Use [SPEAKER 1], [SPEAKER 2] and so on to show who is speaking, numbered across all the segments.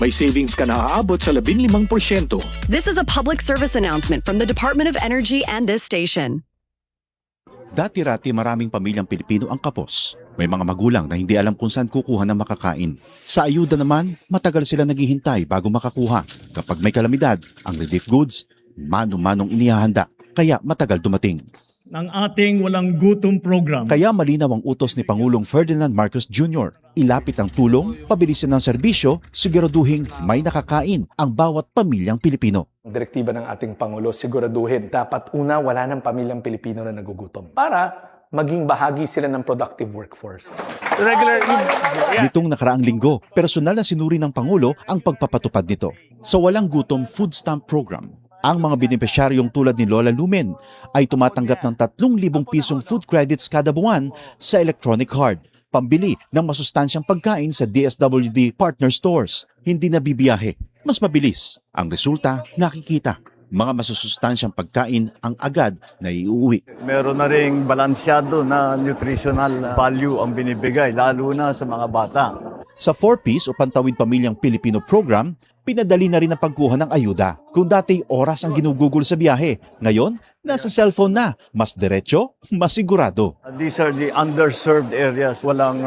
[SPEAKER 1] May savings ka na aabot sa 15%.
[SPEAKER 2] This is a public service announcement from the Department of Energy and this station.
[SPEAKER 3] Dati-rati maraming pamilyang Pilipino ang kapos. May mga magulang na hindi alam kung saan kukuha ng makakain. Sa ayuda naman, matagal sila naghihintay bago makakuha. Kapag may kalamidad, ang relief goods, mano-manong inihahanda, kaya matagal dumating.
[SPEAKER 4] Ng ating walang gutom program.
[SPEAKER 3] Kaya malinaw ang utos ni Pangulong Ferdinand Marcos Jr. Ilapit ang tulong, pabilisin ng serbisyo, siguraduhin may nakakain ang bawat pamilyang Pilipino.
[SPEAKER 5] Direktiba ng ating Pangulo, siguraduhin dapat una wala ng pamilyang Pilipino na nagugutom para maging bahagi sila ng productive workforce.
[SPEAKER 3] Nitong nakaraang linggo, personal na sinuri ng Pangulo ang pagpapatupad nito. Sa Walang Gutom Food Stamp Program, ang mga benepisyaryong tulad ni Lola Lumen ay tumatanggap ng 3,000 pisong food credits kada buwan sa electronic card, pambili ng masustansyang pagkain sa DSWD partner stores. Hindi na bibiyahe, mas mabilis. Ang resulta, nakikita. Mga masusustansyang pagkain ang agad na iuwi.
[SPEAKER 4] Meron na ring balansyado na nutritional value ang binibigay, lalo na sa mga bata.
[SPEAKER 3] Sa 4Ps o Pantawid Pamilyang Pilipino program, pinadali na rin ang pagkuha ng ayuda. Kung dati oras ang ginugugol sa biyahe, ngayon nasa cellphone na. Mas diretso, mas sigurado.
[SPEAKER 4] These are the underserved areas. Walang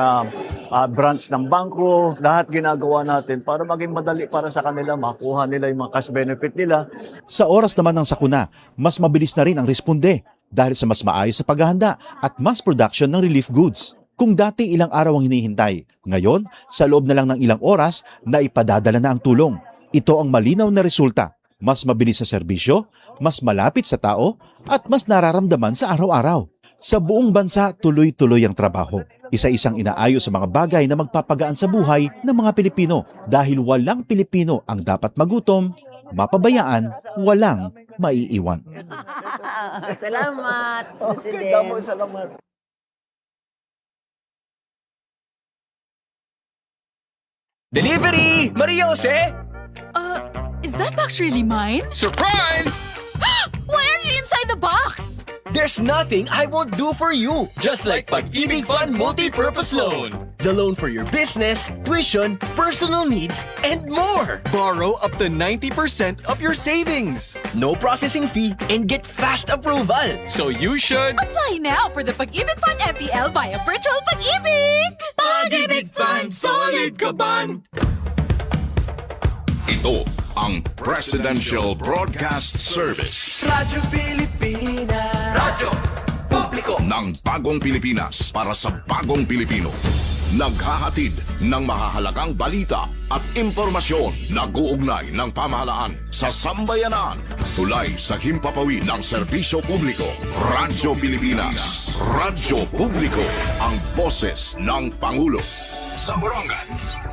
[SPEAKER 4] branch ng bangko. Lahat ginagawa natin para maging madali para sa kanila, makuha nila yung mga cash benefit nila.
[SPEAKER 3] Sa oras naman ng sakuna, mas mabilis na rin ang responde dahil sa mas maayos sa paghahanda at mass production ng relief goods. Kung dati ilang araw ang hinihintay, ngayon sa loob na lang ng ilang oras na ipadadala na ang tulong. Ito ang malinaw na resulta. Mas mabilis sa serbisyo, mas malapit sa tao, at mas nararamdaman sa araw-araw. Sa buong bansa, tuloy-tuloy ang trabaho. Isa-isang inaayos sa mga bagay na magpapagaan sa buhay ng mga Pilipino dahil walang Pilipino ang dapat magutom, mapabayaan, walang maiiwan.
[SPEAKER 6] Salamat, President.
[SPEAKER 4] Salamat.
[SPEAKER 7] Delivery! Mariose!
[SPEAKER 8] Is that box really mine?
[SPEAKER 7] Surprise!
[SPEAKER 8] Why are you inside the box?
[SPEAKER 7] There's nothing I won't do for you. Just like Pag-ibig Fund Multi-Purpose Loan. The loan for your business, tuition, personal needs, and more. Borrow up to 90% of your savings. No processing fee and get fast approval. So you should...
[SPEAKER 8] Apply now for the Pag-ibig Fund MPL via Virtual Pag-ibig!
[SPEAKER 7] Pag-ibig Fund, solid kaban!
[SPEAKER 9] Ito ang Presidential Broadcast Service.
[SPEAKER 7] Radyo Pilipinas. Radyo Publiko.
[SPEAKER 9] Ng bagong Pilipinas para sa bagong Pilipino. Naghahatid ng mahahalagang balita at impormasyon na guugnay ng pamahalaan sa sambayanan. Tulay sa himpapawid ng serbisyo publiko. Radyo Pilipinas. Radyo Publiko. Ang boses ng Pangulo. Sa Borongan,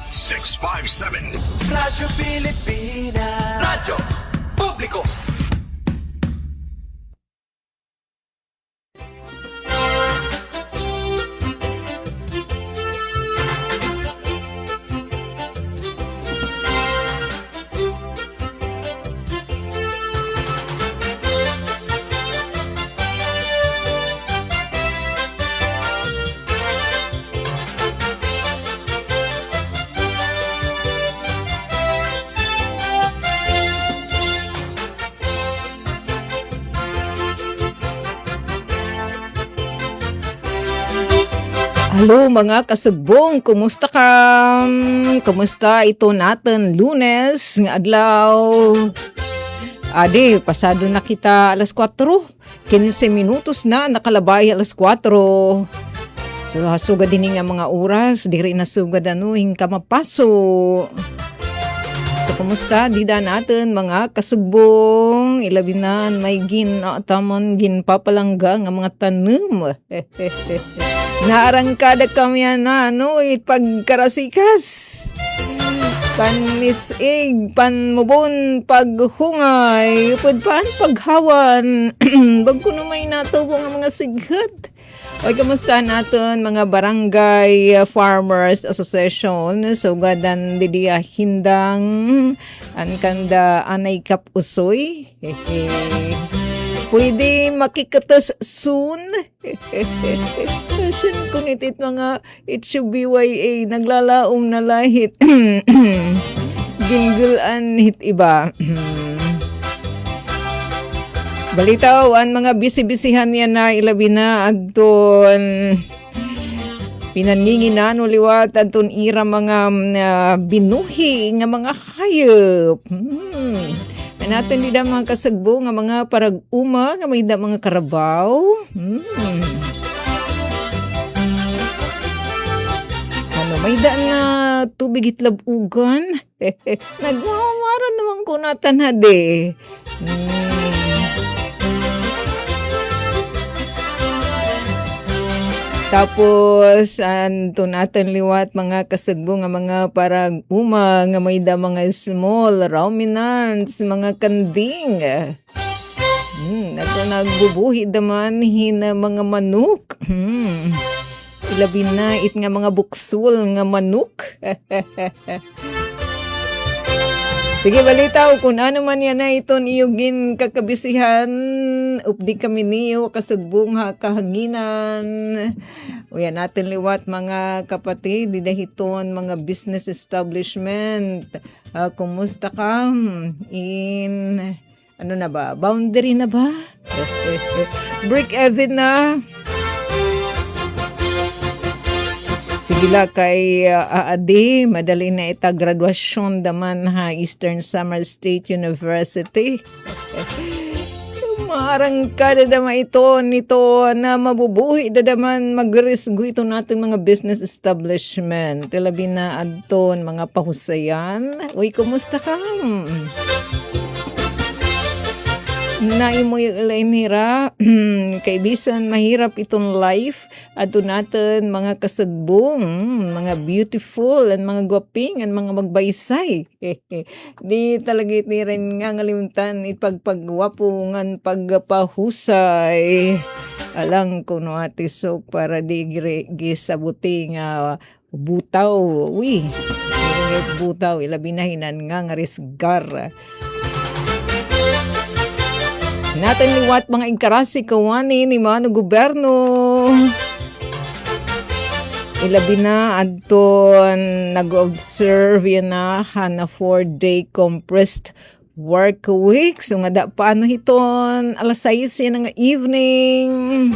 [SPEAKER 9] 657.
[SPEAKER 7] Radyo Pilipinas. Radyo Publiko.
[SPEAKER 6] Hello mga kasugbong, kumusta ka? Kumusta ito natin Lunes nga adlaw? Ade, pasado na kita alas 4. 15 minutos na nakalabay alas 4. So hasugad din nga mga oras, diri na sugad hing kamapaso. So kumusta dida natin mga kasugbong? Ilabinan may tamon ginpapalangga nga mga tanom. Naarangkada kami pagkarasikas. Panmisig, panmubon, paghungay, paghawan. Bagko na may natubo nga mga sighat. O kamusta natin mga barangay farmers association. So gadan didiya hindang ankanda anay kapusoy. Pwede makikatas soon. Passion ko nitit mga HBYA naglalaong na lahit. ginggulan hit iba. Balitaw ang mga bisi-bisihan niya na ilabi na adton pinanginginan uliwat adton ira mga binuhi nga mga hayop. Natin di mga kasagbo nga mga parag-uma nga may mga karabaw. Ano may na tubig itlabugan. Nagmamara naman ko natan hade. Tapos, anto natin liwat mga kasagbo nga mga parang uma nga may da mga small ruminants, mga kanding. Nato nagbubuhi daman hina mga manok. Ilabi na it nga mga buksul nga manok. Sige, balitaw kung ano man yan na iton iyugin kakabisihan. Updi kami niyo kasugbong kahanginan. Uya natin liwat mga kapatid, didahiton mga business establishment. Kumusta ka? In, ano na ba? Boundary na ba? Break even na? Sigila kay Adi, madali na ita graduasyon daman ha Eastern Samar State University. Marang kada dama ito nito na mabubuhi dadaman magrisgo ito natin mga business establishment. Tilabi na adton mga pahusayan. Uy, kumusta ka? Naimo yung ilainira, kaibisan mahirap itong life, ato natin mga kasagbong, mga beautiful, and mga gwaping, and mga magbaysay. Di talaga itirin nga ngalimutan ipagpagwapungan pagpahusay. Alang ko no ati so para di gisabuti nga butaw. Uy, butaw, ilabi na hinan nga risgar. Natin liwat mga inkarasi kawani ni Mano Gobyerno. Ilabi na adton nag-observe yan na 4-day compressed work week. So nga da paano hiton alas 6 yan nga evening.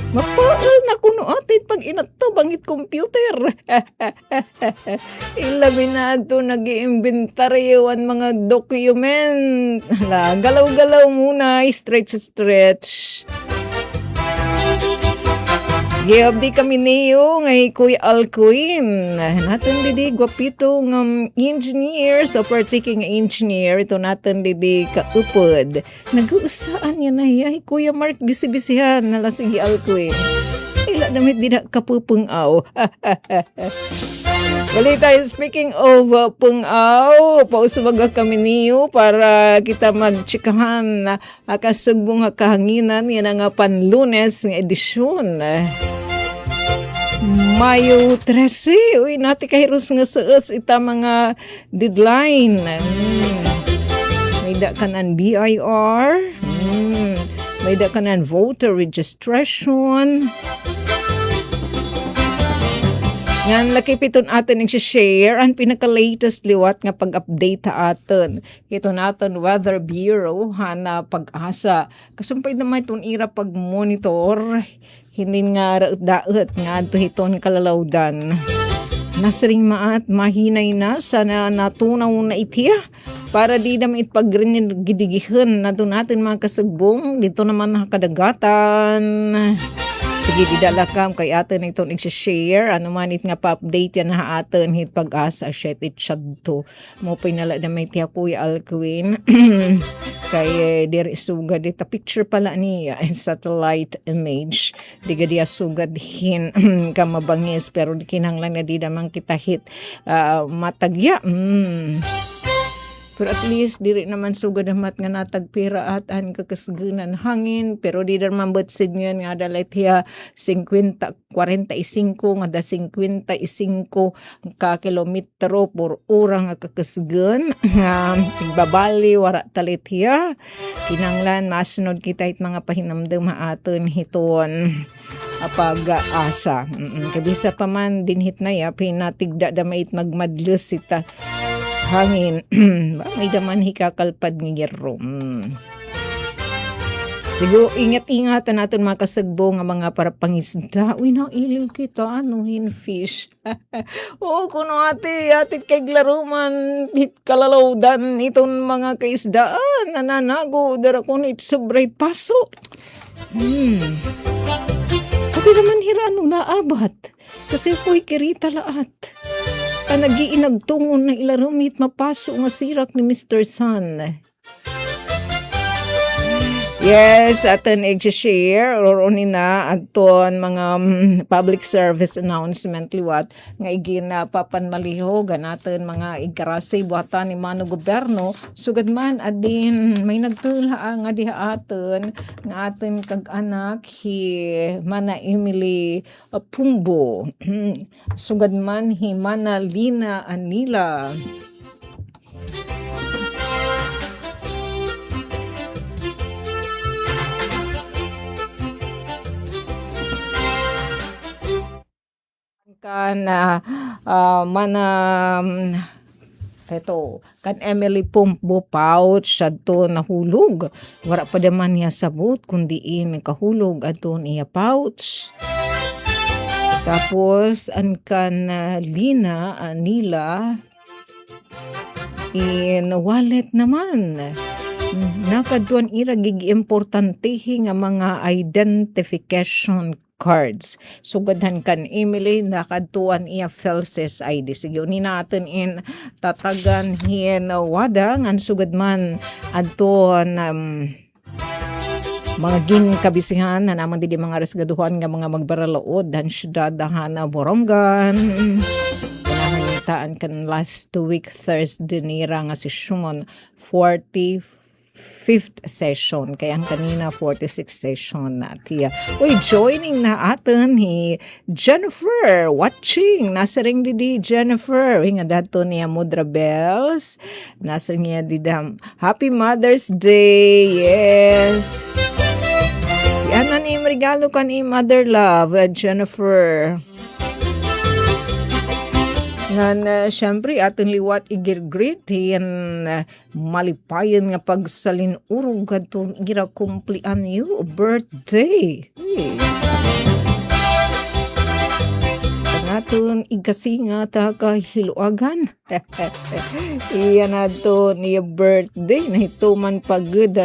[SPEAKER 6] Mapaal na kuno atin pag inato bangit computer. Ilabi na ito nag-iimbentaryoan mga document. Galaw-galaw muna, stretch. Sige, abdi kami niyo ngay Kuya Alcuin. Natin didi gwapito ng engineer, so partiking engineer, ito natin didi kaupod. Nag-uusaan yan na yay, Kuya Mark, bisi-bisihan, nala sige Alcuin. Ila damit di na kapupungaw. Balita, speaking of pungaw, pausubaga kami niyo para kita magtsikahan na akasugbong kahanginan yan ang Panlunes ng edisyon. Mayo 13, uy, nati kahiros nga saas ita mga deadline. May da kanan BIR, may da kanan voter registration. Ngan laki piton atin ang share ang pinaka-latest liwat nga pag-update atin. Ito natin Weather Bureau hana pag-asa. Kasumpay naman itong ira pag-monitor. Hindi nga daot nga ito hiton kalalawdan. Nasring maat mahinay na sana natunaw na itiya para di naman itpaggidigihan na doon natin mga kasugbong dito naman nakadagatan. Sige, didalakam kay atin itong i-share. Ano man it nga pa-update yan na atin hit pag-asa shet it to. Mo pinala na may tiya Kuya Alcuin. Kay diri sugad ita picture pala niya satellite image. Diga dia sugad hin kamabangis pero kinahanglan na di naman kita hit matagya. Pero at least, diri naman sugad amat nga natagpira at an kakasgunan hangin. Pero di naman batsid ngayon nga dalay tiya 50-45 nga da 55 ka kilometro por ora nga kakasgun. Tigbabali, wara talit hiya. Kinanglan, masunod kita it mga pahinamdam haaton hiton. pag-asa. Kabisa pa man dinhit na ya pinatigda damait magmadlos ita hangin. May daman hikakalpad ng yero. Siguro, ingat-ingatan natin mga kasagbo nga mga para pangisda. Uy, nailiw kita, fish. Oo, kuno ate kay glaruman, hit kalalawdan, itong mga kaisdaan, nananago, dara ko na sobray paso. Sabi naman hirano naabat, kasi po'y kirita laat. Nag-iinagtungon na ilarumit mapaso nga sirak ni Mr. Sun. Yes, aton i-share or na aton mga public service announcement liwat nga iginapapan maliho ganaton mga ikarasi buhatan ni mano gobyerno sugad man adin may nagtula nga diha aton nga aton kag anak hi Mana Emily Pumbo sugad man hi Mana Lina Anila. Kan kan Emily Pumbo pouch adto nahulog wala pa daman niya sabot kundi kahulog adto niya pouch. Tapos an kan Lina Anila in wallet naman nakadtuan ira gig importantehi nga mga identification cards. Sugadhan kan Emily nakadtuan iya Felses ID. Sige ni natin in tatagan hin wada ngan sugad man adton mga ginkabisihan na naman di mga resgaduhan nga mga magbaralaod dan syudadahan na Borongan. Kanahangitaan kan last week Thursday nira nga sesyon 45th session kaya ang kanina 46th session natin. Uy, joining na atin ni Jennifer watching nasa ring di Jennifer nga dato niya Mudra Bells nasa niya didam Happy Mother's Day. Yes, yan na ni regalo kan ni Mother Love Jennifer. Nga syempre aton liwat igirgrit yan malipayan nga pagsalin urog katong gira kumplian you birthday. Aton igasi nga ta kahiluagan. Iyan ato niya birthday na ito man pagod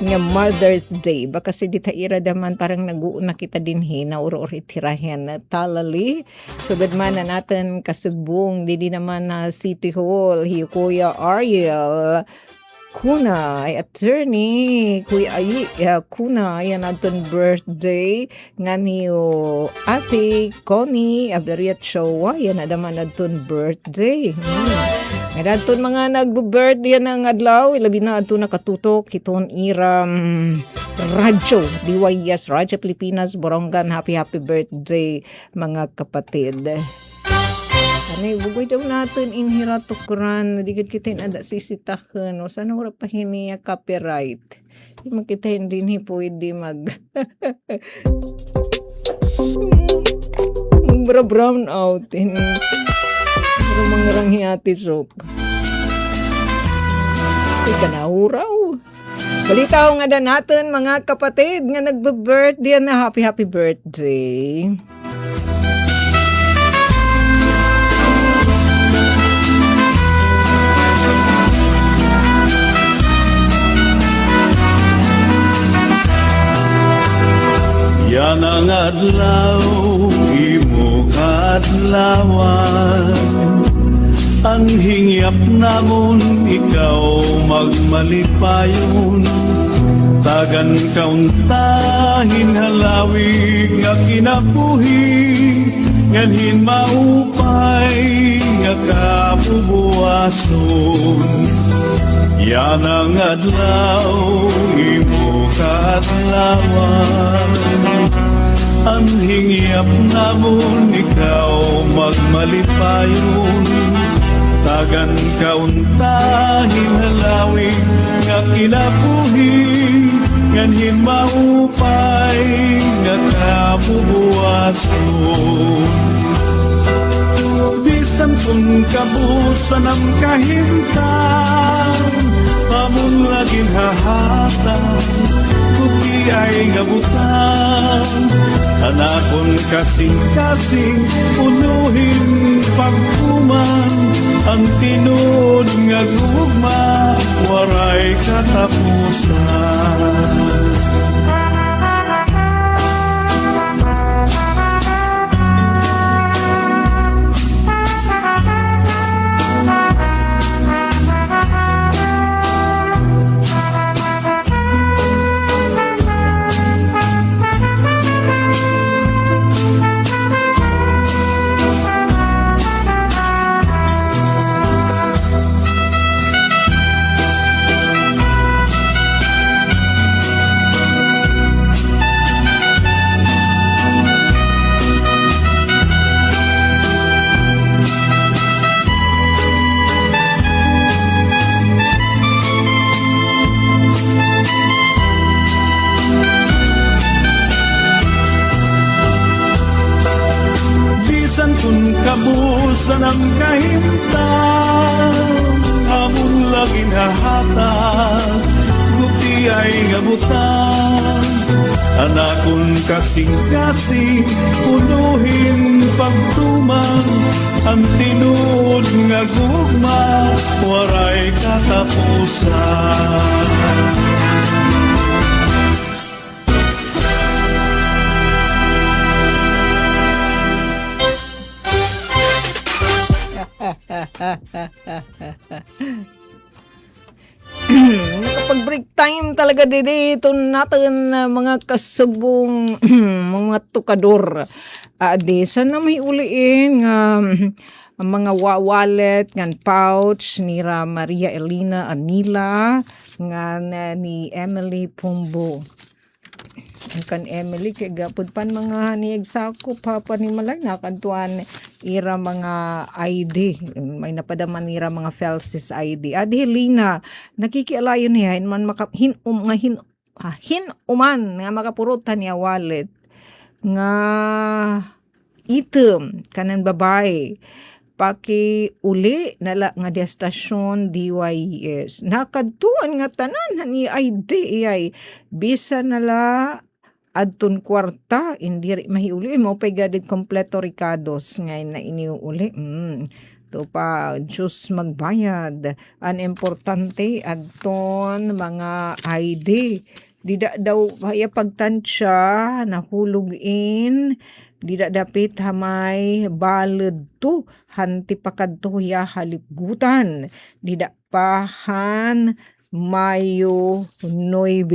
[SPEAKER 6] nga Mother's Day baka si ditaira daman parang naguuna kita dinhi na uro-uri tirahen talali sugad man na natin kasugbong di naman na City Hall hi Kuya Ariel Kuna ay attorney Kuya Ayi Kuna yan aton birthday nga niyo ate Connie Abdariat Showa yan adaman aton birthday. Nga aton mga nagbo-birthday ng adlaw ilabi na aton nakatutok iton iram radyo DYS Radyo Pilipinas Borongan happy birthday mga kapatid. Anay bugoy daw natin inhira tukran digid kita ada sisitaken o sana wala pa hiniya copyright. Di man kita hindi ni pwede mag brown out in mangrang hiyati sok. Ika na uraw. Balitaw nga da natin mga kapatid nga nagbe-birthday na happy birthday.
[SPEAKER 10] Yan ang adlaw, imo kadlawan. Ang hingyap namon, ikaw magmalipayon. Tagan kauntahin halawig nga kinabuhi. Nganhin maupay nga kabubuason. Yan ang adlaw, imo kadlawan. Ang hingyap namon, ikaw magmalipayon. Tagan kauntahin halawig nga kinabuhi. nganhin maupay nga kabubuason. Bisan kung kabusan ang kahimtang, pamun laging hahatan, kuki ay ngabutan. Anakon kasing-kasing, unuhin pagkuman, ang tinud nga gugma, waray katapusan. Bisan kung kabusan ang kahimtang, hamon laging hahatag, guti ay ngabutan. Anakon kasing-kasing, unuhin pagtuman, ang tinud nga gugma, waray katapusan.
[SPEAKER 6] Kapag break time talaga dito natin mga kasubong mga tukador. Di sana may uliin ang mga wallet ngan pouch ni Maria Elena Anila ngan ni Emily Pumbo. Kan Emily kay gapud pan mga niagsako papa ni malay nakantuan ira mga ID may napadaman ira mga Felsis ID. Adi Helena nakikialayon niya man makahin uman nga makapurutan niya wallet nga item kanan babae paki uli nala nga di stasyon DYS nakadtuan nga tanan ni ID ay bisa nala adton kwarta hindi mahiuli mo pay gadid kompleto ricados ngayon na iniuli to pa just magbayad an importante adton mga ID dida daw haya pagtansya nahulugin dida dapit hamay baled to hanti pakadto ya halipgutan dida pahan Mayo 9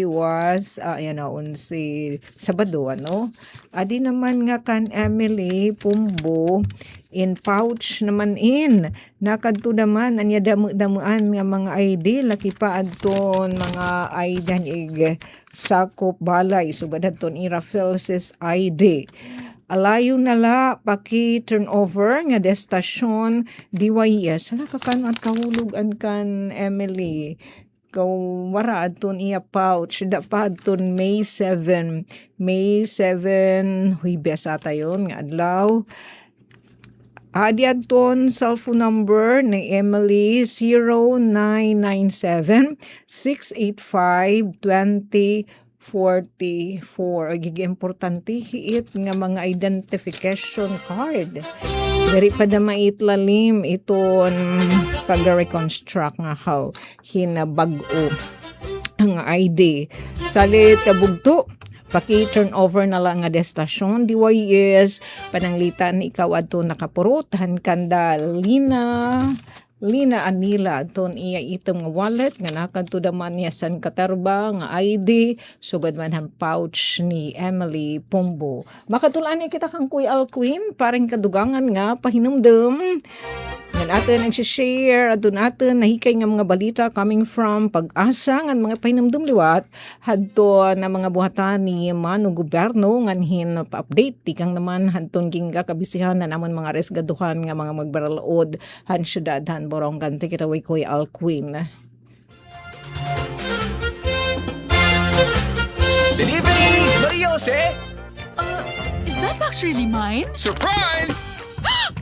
[SPEAKER 6] was si Sabado adi naman nga kan Emily Pumbo in pouch naman nakadto naman anya damuan nga mga ID laki pa adton mga ID sakop balay sugad adton ira Felsis ID. Alayo nala paki turnover nga destasyon DYS hala kakan at kahulugan kan Emily wara adton iya pouch da pa adton May 7 Huwebes ata yun nga adlaw. Adi adton cellphone number ni Emily 0997-685-2044. Gigi importante hiit nga mga identification card. Dari pa da maitlalim iton pag-reconstruct nga how hinabag-o ang ID. Salit bugto paki-turn over na lang nga destasyon DYS pananglitan ikaw adto nakapurutan kanda Lina Anila aton iya itong nga wallet nga nakadto daman niya san katarba nga ID sugad man ang pouch ni Emily Pumbo. Makatulan kita kang Kuya Alquim paring kadugangan nga pahinumdum ngan aton nag-share adun aton nahikay nga mga balita coming from Pag-asa ngan mga pahinumdum liwat hadto na mga buhatan ni Mano Gobyerno nganhin pa-update tikang naman hadton gingga kabisihan na namon mga resgaduhan nga mga magbaralaod han syudad han Borong Gante kita way Kuya Alquim.
[SPEAKER 7] Delivery! Mariose!
[SPEAKER 8] Is that box really mine?
[SPEAKER 7] Surprise!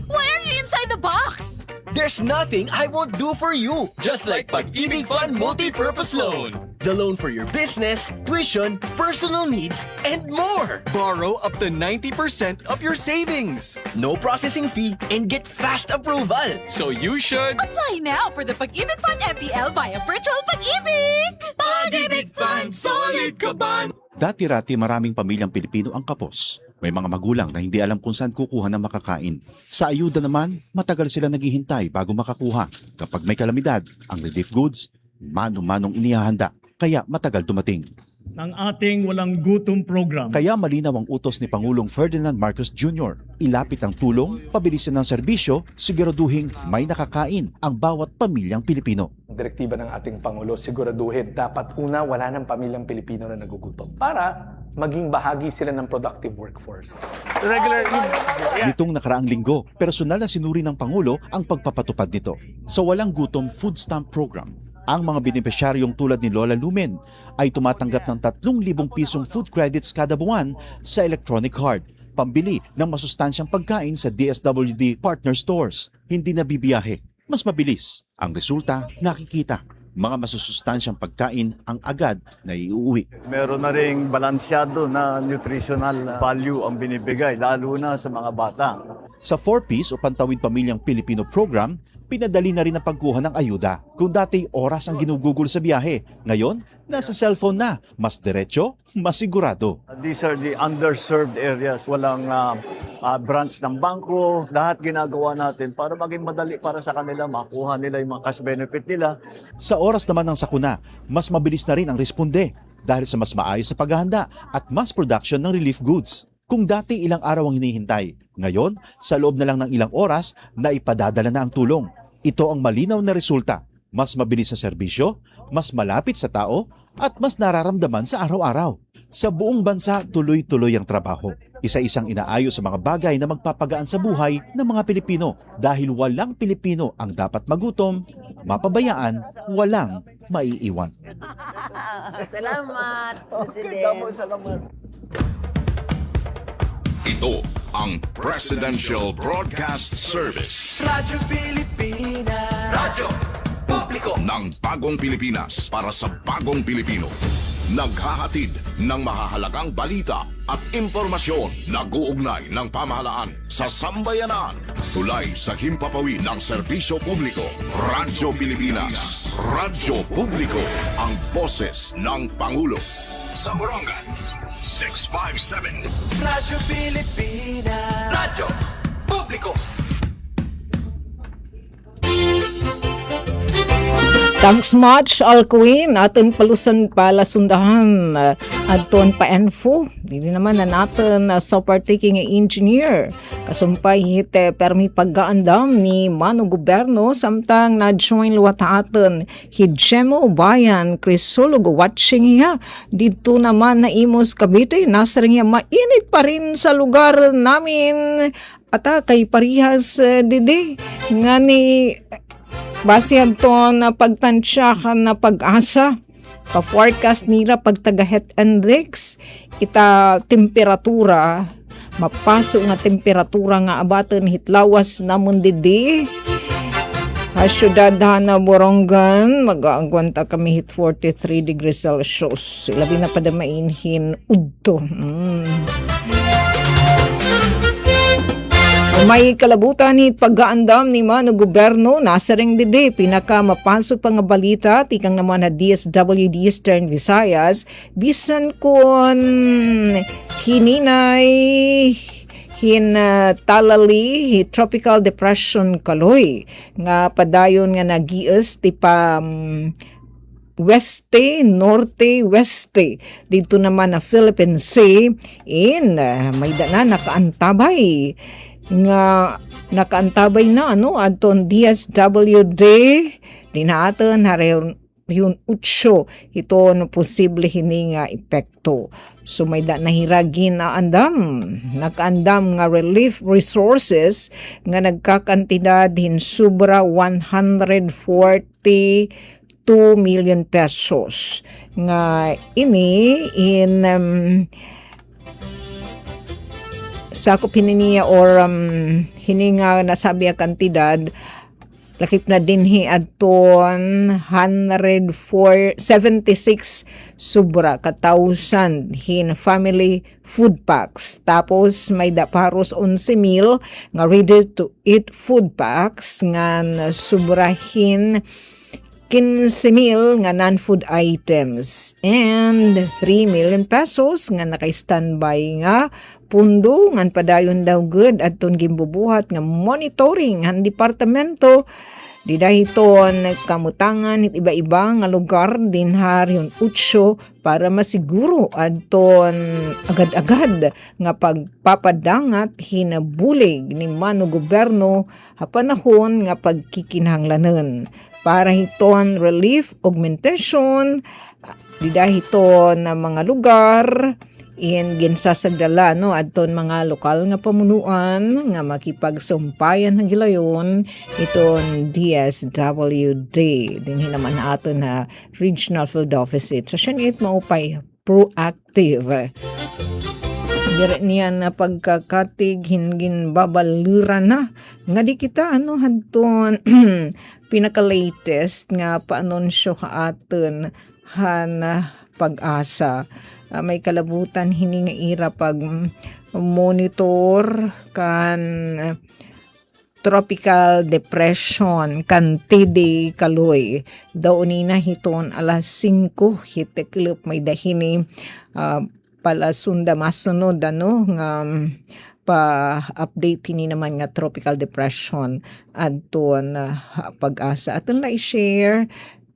[SPEAKER 8] Why are you inside the box?
[SPEAKER 7] There's nothing I won't do for you. Just like Pag-ibig Fund Multi-Purpose Loan. The loan for your business, tuition, personal needs, and more. Borrow up to 90% of your savings. No processing fee and get fast approval. So you should...
[SPEAKER 8] Apply now for the Pag-ibig Fund MPL via Virtual Pag-ibig! Pag-ibig Fund, solid ka ba?
[SPEAKER 3] Dati-rati maraming pamilyang Pilipino ang kapos. May mga magulang na hindi alam kung saan kukuha ng makakain. Sa ayuda naman, matagal sila naghihintay bago makakuha. Kapag may kalamidad, ang relief goods, mano-manong inihahanda. Kaya matagal dumating.
[SPEAKER 10] Ng ating walang gutom program.
[SPEAKER 3] Kaya malinaw ang utos ni Pangulong Ferdinand Marcos Jr. Ilapit ang tulong, pabilisin ng serbisyo, siguraduhin may nakakain ang bawat pamilyang Pilipino.
[SPEAKER 5] Ang direktiba ng ating Pangulo, siguraduhin dapat una wala ng pamilyang Pilipino na nagugutom para maging bahagi sila ng productive workforce.
[SPEAKER 3] Nitong nakaraang linggo, personal na sinuri ng Pangulo ang pagpapatupad nito. Sa Walang Gutom Food Stamp Program, ang mga benepisyaryong tulad ni Lola Lumen ay tumatanggap ng 3,000 pisong food credits kada buwan sa electronic card, pambili ng masustansyang pagkain sa DSWD partner stores. Hindi na bibiyahe, mas mabilis. Ang resulta, nakikita. Mga masusustansyang pagkain ang agad na iuwi.
[SPEAKER 4] Meron na ring balansyado na nutritional value ang binibigay, lalo na sa mga bata.
[SPEAKER 3] Sa 4Ps o Pantawid Pamilyang Pilipino program, pinadali na rin ang pagkuha ng ayuda. Kung dati oras ang ginugugol sa biyahe, ngayon nasa cellphone na. Mas diretso, mas sigurado.
[SPEAKER 4] These are the underserved areas. Walang branch ng bangko. Lahat ginagawa natin para maging madali para sa kanila, makuha nila yung mga cash benefit nila.
[SPEAKER 3] Sa oras naman ng sakuna, mas mabilis na rin ang responde dahil sa mas maayos na paghahanda at mass production ng relief goods. Kung dati ilang araw ang hinihintay, ngayon sa loob na lang ng ilang oras na ipadadala na ang tulong. Ito ang malinaw na resulta. Mas mabilis na serbisyo, mas malapit sa tao, at mas nararamdaman sa araw-araw. Sa buong bansa, tuloy-tuloy ang trabaho. Isa-isang inaayos sa mga bagay na magpapagaan sa buhay ng mga Pilipino dahil walang Pilipino ang dapat magutom, mapabayaan, walang maiiwan.
[SPEAKER 11] Salamat, President.
[SPEAKER 4] Salamat.
[SPEAKER 9] Ito ang Presidential Broadcast Service.
[SPEAKER 7] Radyo Pilipinas. Radyo Publiko.
[SPEAKER 9] Ng bagong Pilipinas para sa bagong Pilipino. Naghahatid ng mahahalagang balita at impormasyon na guugnay ng pamahalaan sa sambayanan. Tulay sa himpapawid ng serbisyo publiko. Radyo Pilipinas. Radyo Publiko. Ang boses ng Pangulo. Sa Borongan, 657.
[SPEAKER 7] Radyo Pilipinas. Radyo Publiko.
[SPEAKER 6] Thanks much, Alcuin. Aton palusan palasundahan aton pa-info. Dili naman na natin sa partaking engineer. Kasumpay hite permi paggaandam ni Mano Gobyerno samtang na-join luwat aton Hidjemo Bayan Crisologo watching hiya. Dito naman na Imos Cavite, nasa rin mainit pa rin sa lugar namin. Ata kay parihas dide nga ni base to na pagtansyahan na pag-asa, pa-forecast nila pagtaga-heat index, ita temperatura, mapaso nga temperatura nga abaton hitlawas namon didi. Syudad na Borongan, mag-aagwanta kami hit 43 degrees Celsius. Ilabi na pa da mainhin udto. May kalabutan ni paggaandam ni Mano Gobyerno nasa ring dide pinaka mapasok pa nga balita tikang naman na DSWD Eastern Visayas bisan kon hininay talali tropical depression kaloy nga padayon nga nagius ti pa weste, norte, weste. Dito naman na Philippine Sea in may dana nakaantabay nga nakaantabay na adton DSWD dinaton hareyon yun 8 ito no posible hini nga epekto. So may da nahiragin na andam nakaandam nga relief resources nga nagkakantidad hin sobra 140 2 million pesos nga ini in sakop hininiya or hininga nasabi a kantidad lakip na dinhi adton 176 sobra ka 1,000 hin family food packs. Tapos may daparos 11,000 nga ready to eat food packs nga sobrahin 15,000 nga non-food items and 3 million pesos nga naka-standby nga pundo nga padayon daw good adton gimbubuhat nga monitoring ang departamento di dahiton kamutangan it iba-iba nga lugar din haryon 8 para masiguro adton agad-agad nga pagpapadangat hinabulig ni mano gobyerno ha panahon nga pagkikinahanglanon para hiton relief augmentation di dahiton na mga lugar in ginsasagdala no adton mga lokal nga pamunuan nga makipagsumpayan ng gilayon iton DSWD dinhi naman aton na regional field office sa siya maupay proactive dire niya na pagkakatig hingin babaliran na nga di kita hadton pinaka-latest nga paanunsyo ka aton han pag-asa may kalabutan hini nga ira pag monitor kan tropical depression kan TD Kaloy daw na hiton alas 5 hiteklop may dahini palasunda masunod nga pa-update ni naman nga tropical depression adton pag-asa aton na i-share.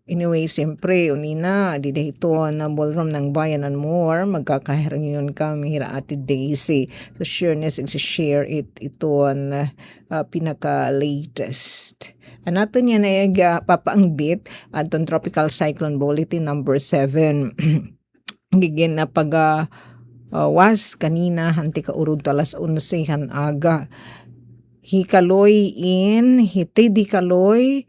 [SPEAKER 6] Anyway, siyempre, unina, di dahito na ballroom ng Bayan and More, magkakahirangiyon kami hira Ate Daisy. So, sureness, share ito ang pinaka-latest. Natin yan ay papaangbit at Tropical Cyclone Bulletin number 7. Gigin na was kanina, hanti ka urod alas 11 han aga. Hikaloy in, hitidi kaloy,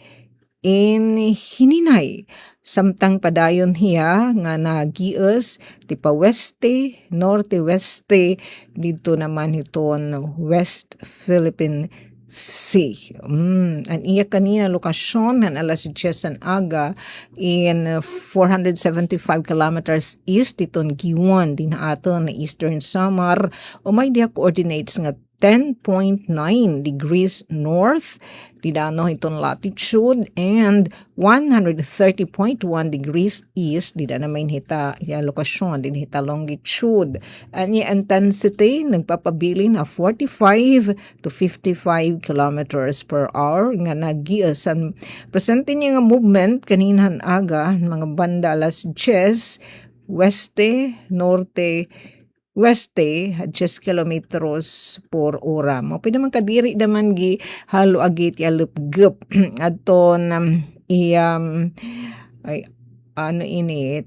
[SPEAKER 6] in hininay samtang padayon hiya nga nagius ti pa weste norte weste dito naman hiton West Philippine Sea. Ang iya kanina lokasyon han alas 10 an aga in 475 kilometers east iton Giwan din aton na Eastern Samar o may dia coordinates nga 10.9 degrees north didano iton latitude and 130.1 degrees east dida naman hita ya lokasyon din hita longitude ani intensity nagpapabili na 45 to 55 kilometers per hour nga nagiasan presente niya nga movement kaninhan aga mga banda alas 10 weste norte weste 10 kilometros por hora. Mo pwede man kadiri naman gi halo agit ya lupgup adton ay ano ini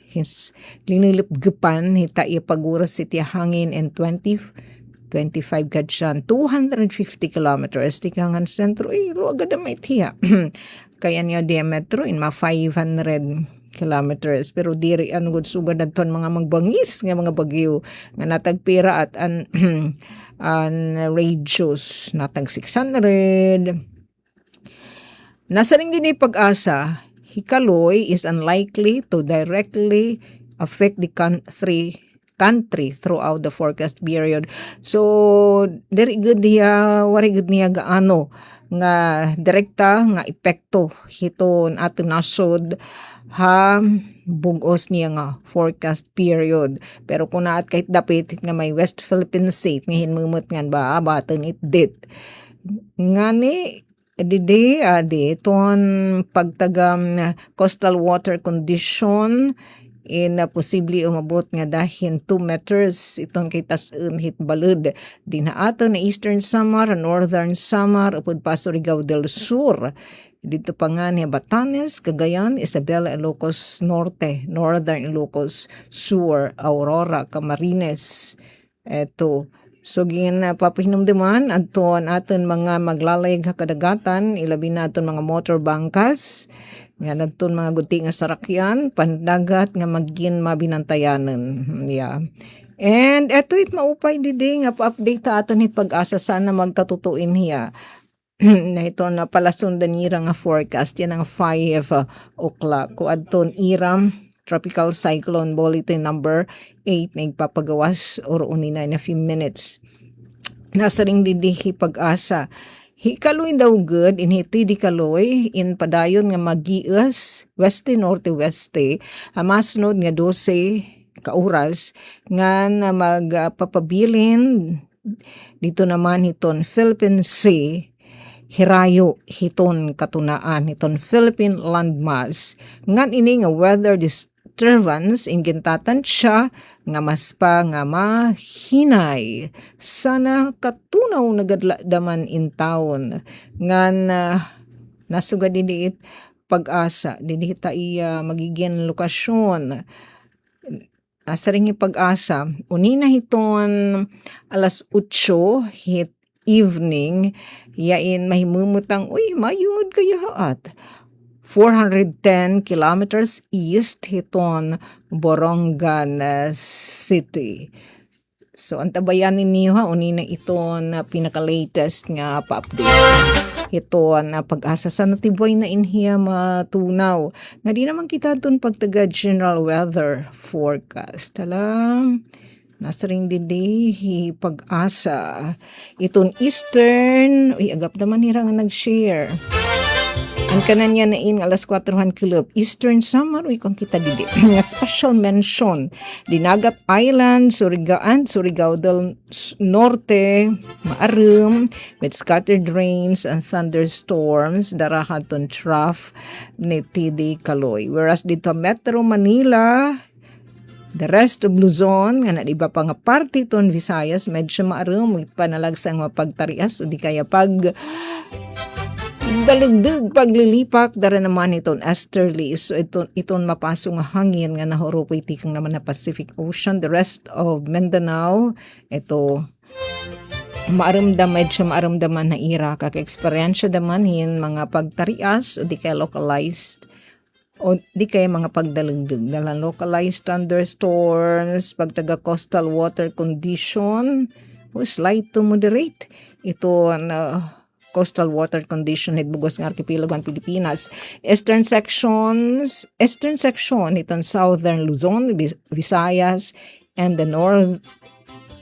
[SPEAKER 6] his linilupgupan hita iya paguras iti hangin and 25 kadyan 250 kilometers tikangan sentro ro agad may tiya kaya niya diametro in ma 500 kilometers pero diri an gud sugad adton mga magbangis nga mga bagyo nga natagpira at an radius natag 600 nasa ring din pag-asa hikaloy is unlikely to directly affect the country throughout the forecast period so diri gud niya wari gud niya gaano nga direkta nga epekto hiton aton nasod ha bugos niya nga forecast period pero kung naat kahit dapit nga may West Philippine Sea nga hinmumot nga ba abaton it dit nga ni adi ton pagtagam coastal water condition in posible umabot nga dahin 2 meters itong kay tas-un hit balud din ato na Eastern Samar, Northern Samar upod pa Surigao del Sur dito pa nga ni Batanes, Cagayan, Isabela, Ilocos Norte, Northern Ilocos Sur, Aurora, Camarines eto So papahinumduman adton aton mga maglalayag ha kadagatan, ilabi na aton mga motor bangkas, nga aton mga guti nga sarakyan, pandagat nga magin mabinantayanan. Yeah. And eto maupay didi nga pa-update ta aton hit pag-asa sana magkatutuin hiya. Na ito na palasundan nira nga forecast yan ang 5 o'clock. Kuadton iram tropical cyclone bulletin number 8 na igpapagawas or unina in a few minutes. Nasa ring didi pag-asa. Hikaloy daw good in hiti di kaloy in padayon nga magias weste norte weste amasnod nga 12 kauras nga na magpapabilin dito naman hiton Philippine Sea hirayo hiton katunaan hiton Philippine landmass ngan ini nga weather disturbance ingintatan siya nga mas pa nga mahinay sana katunaw nagadladaman in town ngan nasugad diniit pag-asa dili ta iya magiging lokasyon. Asa ring pag-asa, unina hiton alas 8 hit evening, yain mahimumutang, uy, mayungod kaya haat. 410 kilometers east hiton Borongan City. So, antabayanin niyo ha, unina iton pinaka-latest nga pa-update. Ito na pag-asa sa natiboy na inhiya matunaw. Nga di naman kita dun pagtaga general weather forecast. Talang, nasa ring didi pag-asa. Itong eastern, uy, agap naman hira nga nag-share. Ang kanan niya na in alas 4 kilop. Eastern summer, uy, kung kita didi. Nga special mention. Dinagat Island, Surigao del Norte, maarum, with scattered rains and thunderstorms, darahaton trough ni T.D. Kaloy. Whereas dito Metro Manila, the rest of Luzon, nga na iba pa nga parte ton Visayas, medyo maarum, with panalagsang mapagtarias, o di kaya dalagdag paglilipak dara naman iton easterly, so iton mapasong nga hangin nga nahurupoy tikang naman na Pacific Ocean. The rest of Mindanao ito medyo maaramdaman na ira kaka-eksperyensya daman hin mga pagtarias o di kaya localized o di kaya mga pagdalagdag dalan localized thunderstorms, pagtaga coastal water condition o slight to moderate ito coastal water condition bugos ng archipelago ng Pilipinas. Eastern section iton southern Luzon, Visayas, and the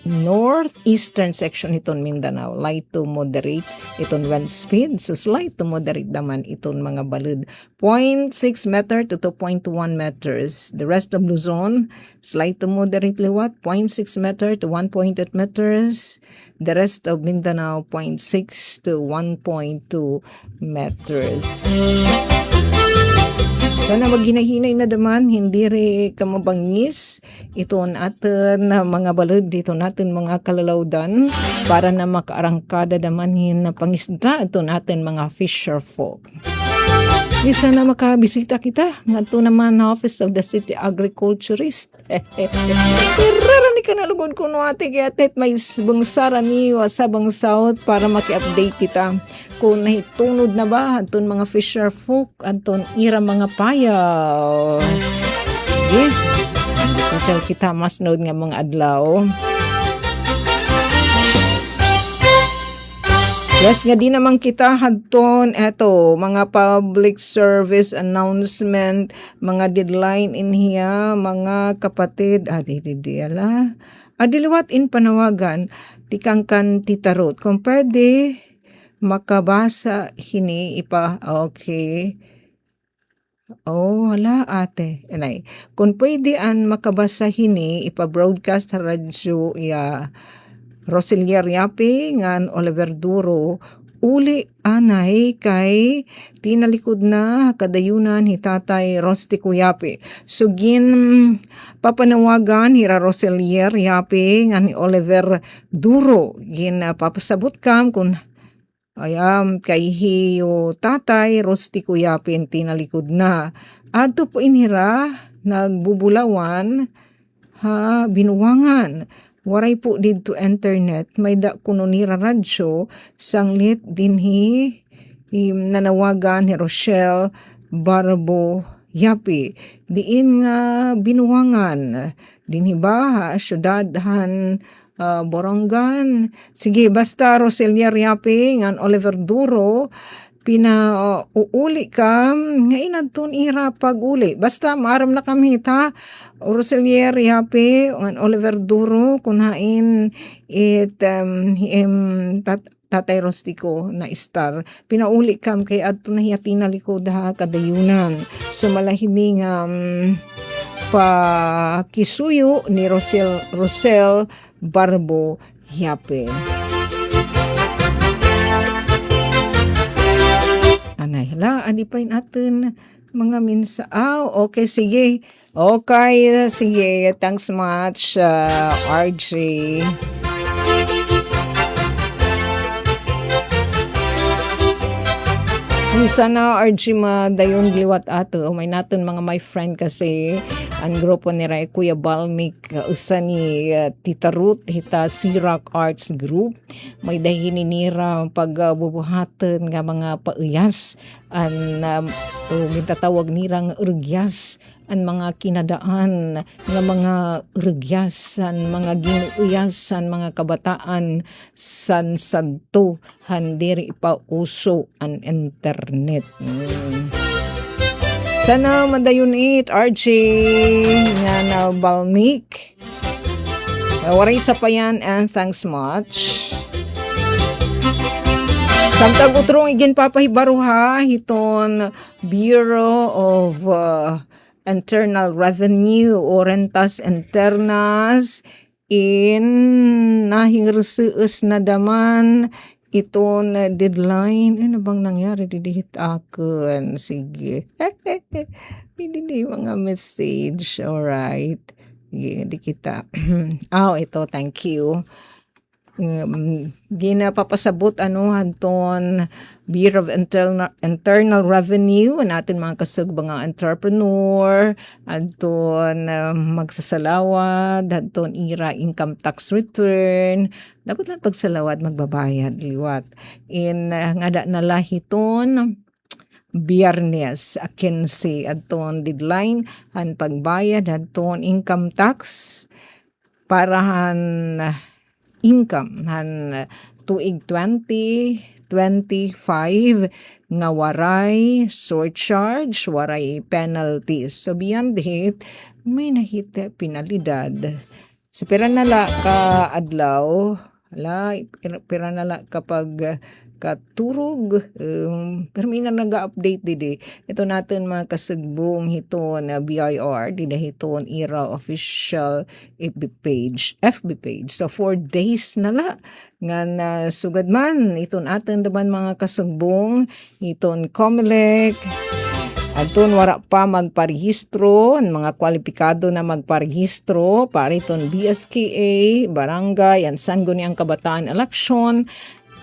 [SPEAKER 6] northeastern section iton Mindanao, light to moderate iton wind speed, so slight to moderate naman iton mga balud 0.6 meter to 2.1 meters. The rest of Luzon, slight to moderate liwat 0.6 meter to 1.8 meters. The rest of Mindanao, 0.6 to 1.2 meters. Sana maghinahinay na daman, hindi rin kamabangis. Ito natin na mga balod, dito natin mga kalalawdan para na makaarangkada naman na pangisda. Ito natin mga fisher folk. Bisa na makabisita kita. Nga naman na Office of the City Agriculturist. Rarani ka na lugod ko no ate kaya may bangsara niyo sa bangsahot para maki-update kita. Kung nahitunod na ba anton mga fisher folk, anton ira mga payaw. Sige, hotel kita mas nood nga mga adlaw. Yes, nga di naman kita hadton eto mga public service announcement, mga deadline in hiya, mga kapatid, adiliwat in panawagan, tikangkan titarot. Kung pwede, makabasa hini ipa, okay. Oh, hala ate. Anay. Kung pwede an makabasa hini, ipa-broadcast sa radyo, Roselier Yapi ngan Oliver Duro uli anay kay tinalikod na kadayunan ni Tatay Rostico Yapi. Sugin papanawagan hira Roselier Yapi ngan ni Oliver Duro gin papasabot kam kun ayam kay hiyo Tatay Rostico Yapi tinalikod na. Adto po inhira nagbubulawan binuwangan waray po dito internet, may da kuno ni radyo, sanglit dinhi nanawagan ni Rochelle Barbo Yapi. Diin nga binuwangan, dinhi ba, syudadhan, Borongan. Sige, basta Roselia Yapi, ngan Oliver Duro, pinauuli ka, nga inadton ira pag-uli. Basta maaram na kami ta, Roselier Yape, Oliver Duro, kunhain Tatay Rostico na star. Pinauli kam kay adto na hiyatina likod ha kadayunan. So malahini nga pa kisuyo ni Rosel Barbo Yape. Anay, adi pa natin mga minsa. Okay, sige. Okay, sige. Thanks much, RJ. Sana RJ madayon liwat ato. May natin mga my friend kasi ang grupo ni Ray Kuya Balmik usa ni Tita Ruth hita Sirak Arts Group. May dahin nira pagbubuhaton nga mga pauyas an gintatawag nirang urugyas an mga kinadaan nga mga urugyas an mga ginuuyas an mga kabataan san sadto handiri pa uso an internet. Sana madayon it, RJ nga na Balmik. Waray sa pa yan and thanks much. Samtang utrong igin papahibaro ha, hiton Bureau of Internal Revenue o Rentas Internas in nahing reseus na daman iton deadline. Ano bang nangyari? Didihit akin. Sige. Hindi mga message. Alright. Sige, di kita. Ito. Thank you. Ginapapasabot hanton Bureau of Internal Revenue natin mga kasug mga entrepreneur hanton magsasalawad hanton ira income tax return dapat lang pagsalawad magbabayad liwat in ngada na lahiton Biyernes 15 adton deadline han pagbayad hanton income tax parahan income han tuig 2025 nga waray surcharge, waray penalties. So beyond it, may nahita penalidad. So pera nala ka adlaw, pera nala kapag katurog, pero may na nag-update didi. Ito natin mga kasugbong hiton na BIR, dida hiton ira official FB page. So 4 days nala nga na sugad man iton atin daban mga kasugbong iton COMELEC adton wara pa magparehistro ang mga kwalipikado na magparehistro para iton BSKA, barangay, ang sangguniang kabataan election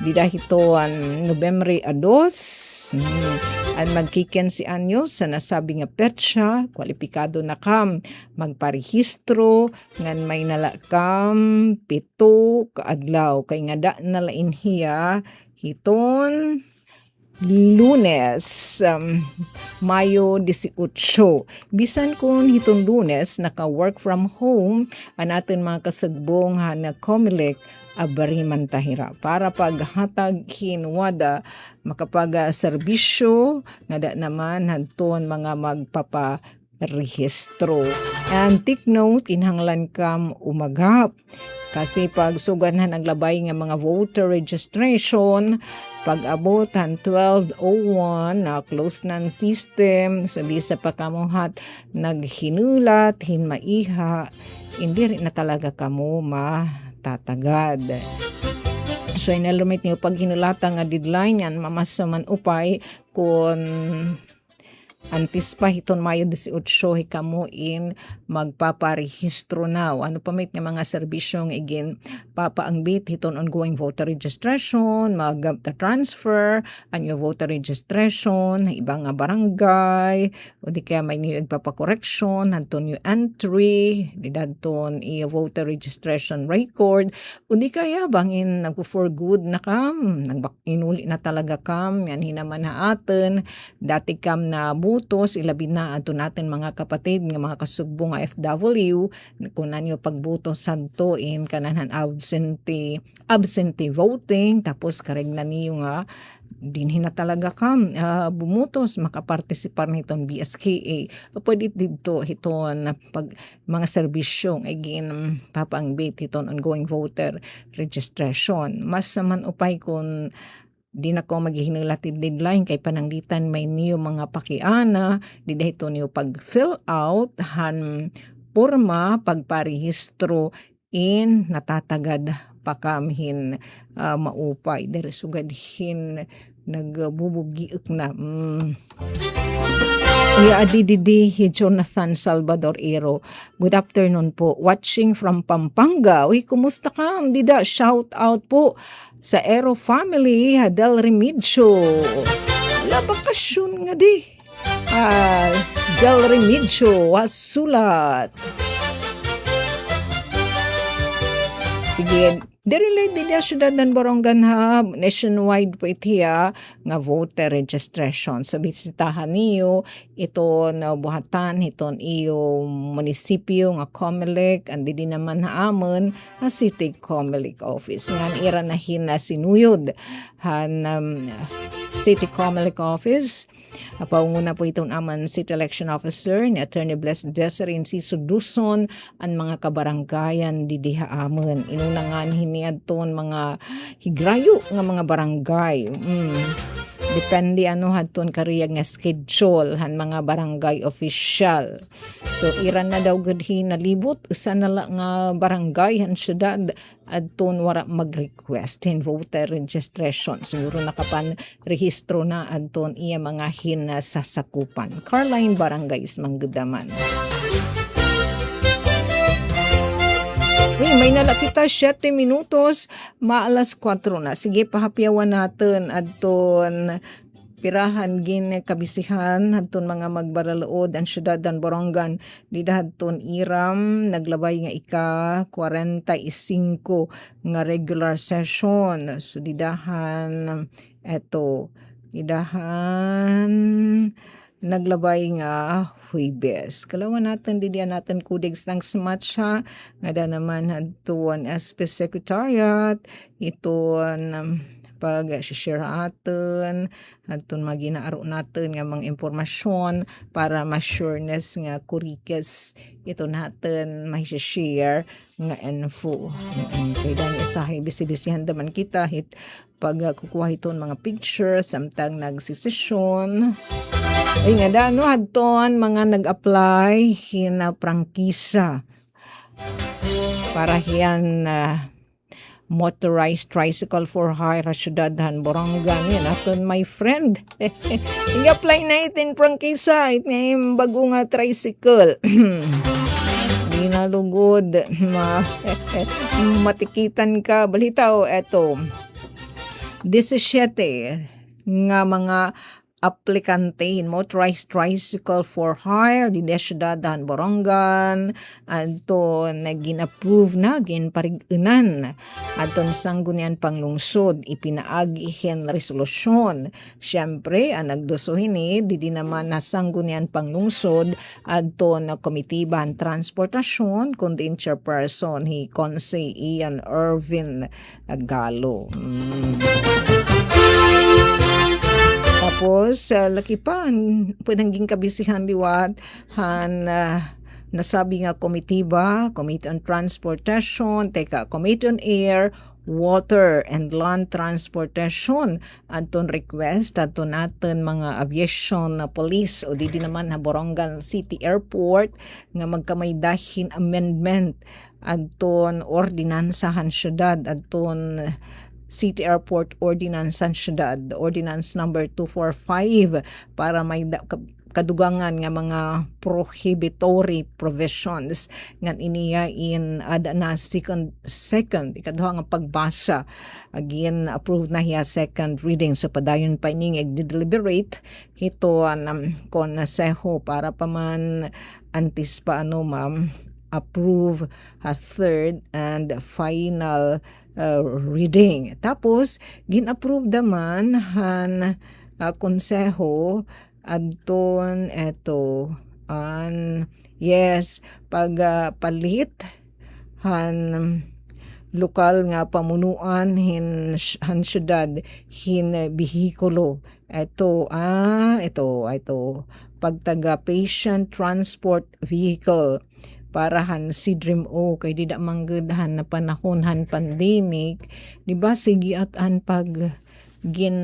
[SPEAKER 6] dida hito an Nobyembre 2 at magkiken si anyo sa nasabi nga petsa kwalipikado na kam magparehistro ngan may nalakam 7 kaadlaw kay nga da nalain hiya hiton Lunes, Mayo 18. Bisan kung hiton Lunes, naka-work from home, anatin mga kasagbong na COMELEC, abariman tahira. Para paghatag hinwada, makapag-serbisyo, nga da naman, hanton mga magpaparehistro. And take note, inhanglan kam umagap. Kasi pag sugan na naglabay nga mga voter registration, pag abot han 12:01 na close ng system, so bisa pa kamuhat naghinulat, hinmaiha, hindi rin na talaga kamo matatagad. So inalumit niyo pag hinulata nga deadline yan, mamasa man upay kung Antis pa hiton Mayo 18 hikamuin magpaparehistro na. Ano pa may nga mga serbisyong igin papaangbit hiton ongoing voter registration, mag-transfer, anyo voter registration, ibang nga barangay, o di kaya may niyo igpapakorreksyon, hanton yung entry, di dadton iyo voter registration record, o di kaya bangin nagpo-for good na kam, inuli na talaga kam, yan hinaman na atin, dati kam na butos, ilabi na ato natin mga kapatid, nga mga kasugbo nga FW, kung nanyo pagbutos santuin, kanahan absentee voting, tapos kareg na niyo nga, dinhi na talaga kam bumutos makapartisipar niton BSKA pwede dito hiton pag mga serbisyong again papangbit hiton ongoing voter registration mas naman upay kung di na ko maghihinulatid deadline kay pananglitan may niyo mga pakiana di dahito niyo pag fill out han porma pagparehistro in natatagad pakamhin maupay dere sugadhin nagbubugiik na Kuya Adididi Jonathan Salvador Ero. Good afternoon po. Watching from Pampanga. Uy, kumusta ka? Dida, shout out po sa Ero family, Del Remigio. Wala bakasyon nga di. Del Remigio, wasulat. Sige, Diri din ya syudad ng Borongan ha, nationwide po itiya nga voter registration. So bisitahan niyo ito na buhatan iton iyo munisipyo nga Comelec andi din naman haamon nga City Comelec office. Nga ira na sinuyod han City Comelec office. Paunguna po itong aman City Election Officer ni Attorney Blessed Desiree Enciso Duson ang mga kabaranggayan di dihaamon. Inuna nga hiniadton mga higrayo nga mga barangay. Depende ano hadton kariyag nga schedule han mga barangay official. So iran na daw gudhi nalibot usa na la nga barangay han syudad adton wara mag-request in voter registration. Siguro nakapan rehistro na adton iya mga hinasasakupan. Caroline Barangays Manggudaman. May nalakita 7 minutos, maalas 4 na. Sige, pahapyawan natin adton pirahan gin kabisihan adton mga magbaralood ang syudad ng Borongan di hadton iram naglabay nga ika 45 nga regular session. So didahan naglabay nga Huwebes. Kalawan natin, didiyan natin kudigs ng smatch ha. Nga da naman hadtuan SP Secretariat. Ito pag-share atin. Hadtuan maginaaro natin nga mga impormasyon para ma-sureness nga kurikes. Ito natin may-share nga info. Kaya dahil isahay bisibisihan naman kita hit pag kukuha iton mga pictures samtang nagsisesyon. Ay nga dano hadton mga nag-apply hina prangkisa para hiyan motorized tricycle for hire syudadhan Borongan yan aton my friend i-apply na itin prangkisa itin bago nga tricycle di nalugod matikitan ka balitaw eto 17 nga mga aplikante motorized tricycle for hire di syudadhan Borongan adto nagin-approve na ginparigunan adton sanggunian panglungsod ipinaagihin resolusyon syempre ang nagdusuhin di naman nasanggunian panglungsod adto na komitiban transportasyon kundi chairperson hi Conse Ian Irvin Galo. Tapos, laki pa, pwedeng ging kabisihan liwat, nasabi nga komitiba, Committee on Transportation, Committee on Air, Water and Land Transportation, aton request, aton natin mga aviation na police, o di naman na Borongan City Airport, nga magkamaydahin amendment, aton ordinansahan syudad, aton City Airport Ordinance Syudad, Ordinance number 245 para may kadugangan nga mga prohibitory provisions nga iniya in ada na second ikaduha nga pagbasa again approved na hiya second reading so padayon pa ining i-deliberate hito konseho para pa man antis pa approve a third and final reading. Tapos gin-approve naman han konseho adton pagpalit han lokal nga pamunuan han syudad bihikulo ito pagtaga patient transport vehicle para han si Dream O kay di da manggadahan na panahon han pandemic di ba sige at an pag gin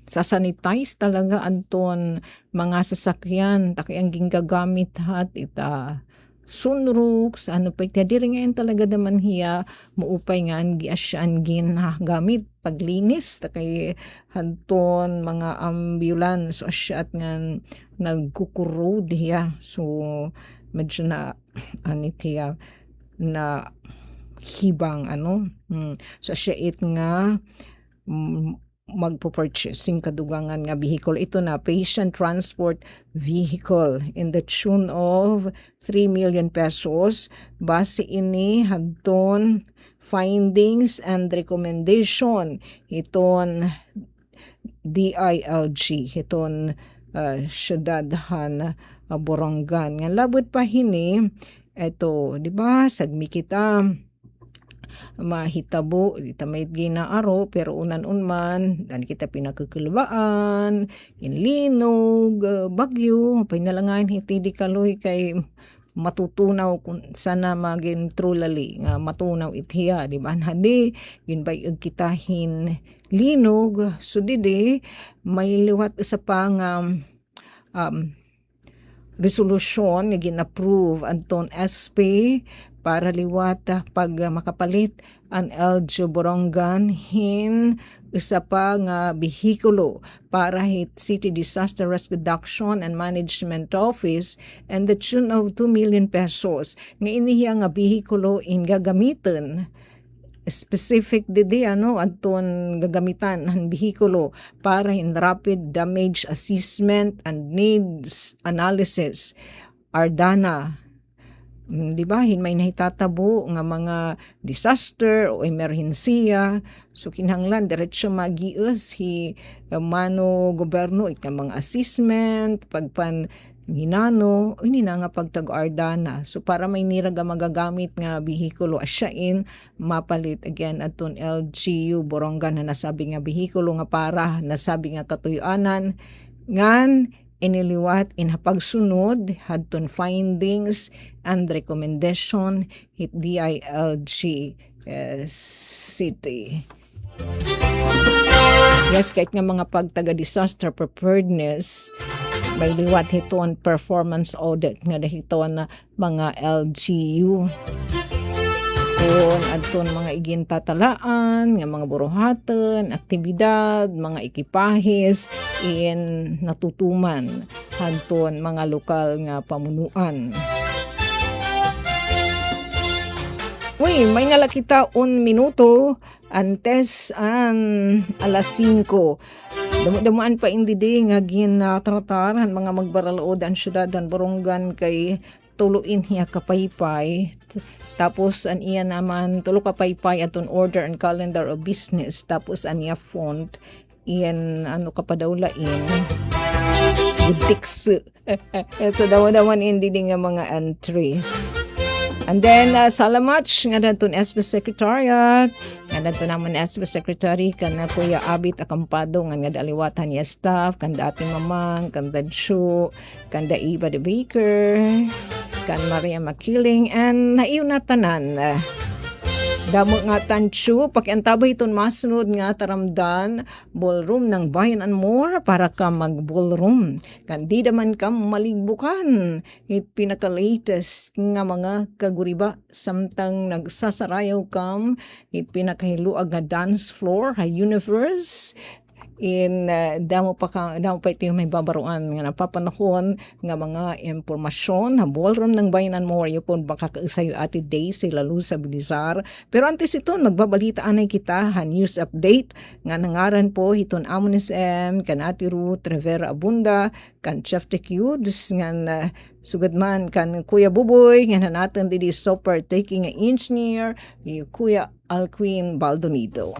[SPEAKER 6] sasanitize talaga anton mga sasakyan taki ang gingagamit hat ita sunruks pa diri ngayon talaga naman hiya muupay nga giasyan gin gamit paglinis takay hanton mga ambulance so asyat nga nagkukurod hiya so medyo na anitiya na hibang so siya nga magpo-purchasing kadugangan nga vehicle ito na patient transport vehicle in the tune of 3 million pesos base ini hadton findings and recommendation iton DILG iton syudadhan Borongan nga labot pa hini eto di ba sagmi kita mahitabo dita may ginaaro pero unan-unman dan kita pinakakulbaan inlinog bagyo pinalangan hiti di kaloy kay matutunaw kung sana maging truly nga matunaw ithiya di ba hadi ginbay kitahin linog so didi may liwat isa pa nga resolution nga gin-approve anton SP para liwat pag makapalit ang LG Borongan hin isa pa nga behikulo para hit City Disaster Risk Reduction and Management Office and the tune of 2 million pesos nga inihiya nga behikulo in gagamiton specific didi anton gagamitan ang behikulo para in rapid damage assessment and needs analysis Ardana di ba may nahitatabo nga mga disaster o emerhensiya so kinahanglan diretso magius mano gobyerno ika mga assessment pagpan ginano ini na nga pagtag-ardana so para may niraga magagamit nga behikulo asyain mapalit again aton LGU Borongan na nasabi nga behikulo nga para nasabi nga katuyanan ngan iniliwat in pagsunod hadton findings and recommendation hit DILG City. Yes, kahit nga mga pagtaga-disaster preparedness may liwat hiton performance audit nga dahiton na mga LGU kung adton mga igintatalaan nga mga buruhaton, aktibidad, mga ekipahis in natutuman hadton mga lokal nga pamunuan. Uy, may nalakita 1 minuto antes alas 5. Damuan pa indi nga ginatratar han mga magbaralaod ang syudad ang Borongan kay tuluin hiya kapaypay. Tapos an iya naman tulo kapaypay aton order and calendar of business tapos an iya font iyan kapadawlain good ticks. So dawan indi nga mga entries. And then, salamat nga daton SP Secretariat, nga daton naman SP Secretary, kan na Kuya Abit Akampado, nga daliwatan niya staff, kan dating mamang, kan Dadsyo, kan da Iba de Baker, kan Maria Makiling, and naiyon na tanan. Damo nga tansyo, pakiantabay iton masunod nga taramdan, ballroom ng Bayan and More para ka mag-ballroom. Kandi naman ka maligbukan. It pinaka-latest nga mga kaguriba samtang nagsasarayaw kam. It pinakahiluag nga dance floor, ha universe. damo pa ito yung may babaruan nga napapanahon nga mga impormasyon ha ballroom ng bayanan mo yo pon baka kaisayo ati Daisy lalo sa Bilizar. Pero antes ito magbabalitaan ay kita ha news update nga nangaran po hiton amon SM kan Ati Ruth Rivera Abunda kan Chef Tecudes nga sugad man kan Kuya Buboy nga natin didi super taking engineer yung Kuya Alquin Baldonito.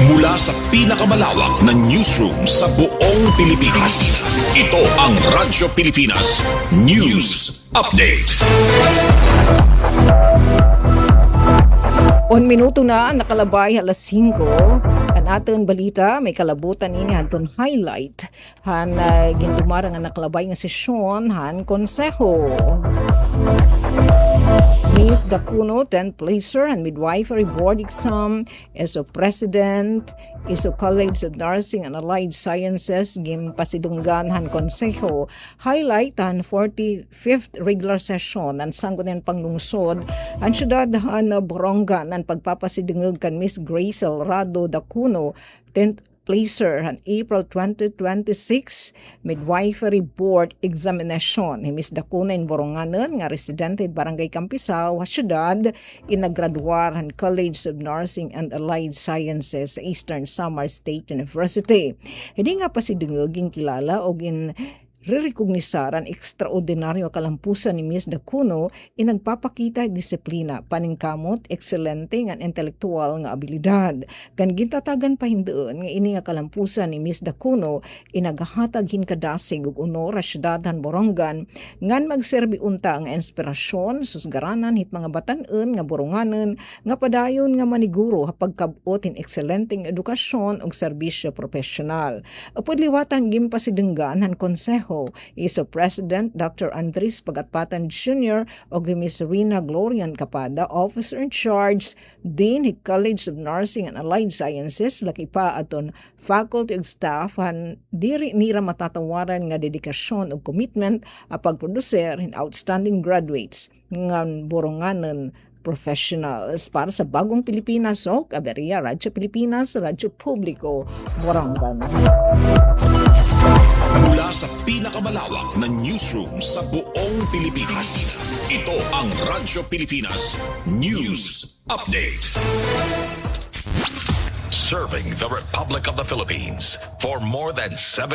[SPEAKER 9] Mula sa pinakamalawak na newsroom sa buong Pilipinas, ito ang Radyo Pilipinas News Update.
[SPEAKER 6] 1 minuto na nakalabay alas 5. Ang aton balita may kalabutan ini hanton highlight han gindumara nga nakalabay nga sesyon han konseho. Miss Dacuno, 10th placer and midwifery board exam, ESO President, ESO College of Nursing and Allied Sciences, Gimpasidunggan han Konseho, highlight ang 45th regular session ng Sangguniang Panglungsod, ang syudad han Boronga ng pagpapasidungag kan Miss Grace Rado Dacuno, 10th placer on April 2026 midwifery board examination ni Miss Dacuno in Boronganan nga residente Barangay Campisao syudad inagraduar han College of Nursing and Allied Sciences sa Eastern Samar State University. Hindi nga pa si dungoging kilala og re-recognisaran ekstraordinaryo kalampusan ni Miss Dacuno inagpapakita disiplina, paningkamot, excelente nga intelektual nga abilidad. Kan gintatagan pa hindoon nga ini nga kalampusan ni Miss Dacuno inagahatag hinkadasig ug honor sa syudadhan Borongan ngan magserbi unta nga inspirasyon susgaranan hit mga batan-en nga Boronganen nga padayon nga maniguro hapag kabot in excelenteng edukasyon ug serbisyo profesional. Apod liwatan gimpasidenggan han konseho ISO President Dr. Andres Pagatpatan Jr. o Miss Rina Glorian Capada, Officer in Charge, Dean hit College of Nursing and Allied Sciences, laki pa aton faculty ug staff han diri nira matatawaran nga dedikasyon ug commitment a pagproducer in outstanding graduates nga Boronganen professionals para sa bagong Pilipinas o Aberia Radyo Pilipinas, Radyo Publiko, Borongan.
[SPEAKER 9] Mula sa pinakamalawak na newsroom sa buong Pilipinas, ito ang Radyo Pilipinas News Update. Serving the Republic of the Philippines for more than 7